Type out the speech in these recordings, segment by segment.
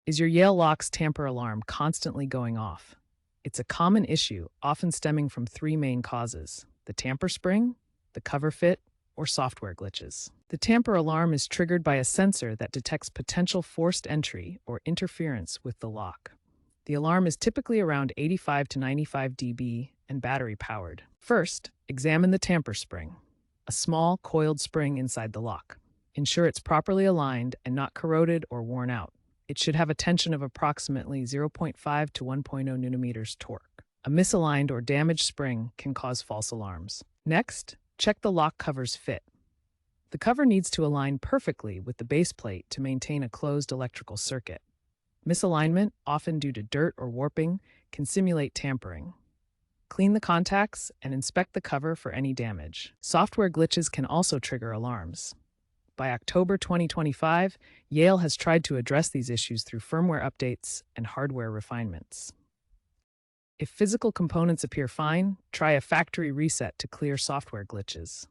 Is your Yale lock's tamper alarm constantly going off? It's a common issue, often stemming from three main causes: the tamper spring, the cover fit, or software glitches. The tamper alarm is triggered by a sensor that detects potential forced entry or interference with the lock. The alarm is typically around 85 to 95 dB and battery powered. First, examine the tamper spring, a small coiled spring inside the lock. Ensure it's properly aligned and not corroded or worn out. It should have a tension of approximately 0.5 to 1.0 newton-meters torque. A misaligned or damaged spring can cause false alarms. Next, check the lock cover's fit. The cover needs to align perfectly with the base plate to maintain a closed electrical circuit. Misalignment, often due to dirt or warping, can simulate tampering. Clean the contacts and inspect the cover for any damage. Software glitches can also trigger alarms. By October 2025, Yale has tried to address these issues through firmware updates and hardware refinements. If physical components appear fine, try a factory reset to clear software glitches.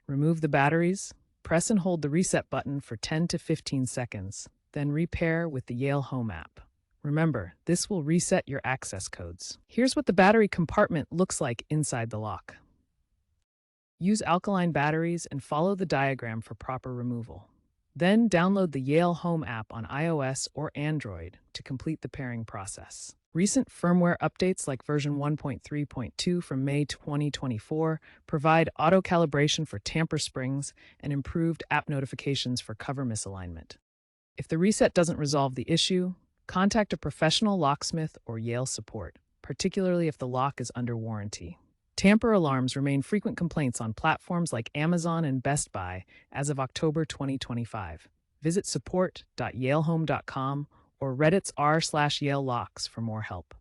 Remove the batteries, press and hold the reset button for 10 to 15 seconds, then repair with the Yale Home app. Remember, this will reset your access codes. Here's what the battery compartment looks like inside the lock. Use alkaline batteries and follow the diagram for proper removal. Then download the Yale Home app on iOS or Android to complete the pairing process. Recent firmware updates like version 1.3.2 from May 2024 provide auto-calibration for tamper springs and improved app notifications for cover misalignment. If the reset doesn't resolve the issue, contact a professional locksmith or Yale support, particularly if the lock is under warranty. Tamper alarms remain frequent complaints on platforms like Amazon and Best Buy as of October 2025. Visit support.yalehome.com or Reddit's r/Yale locks for more help.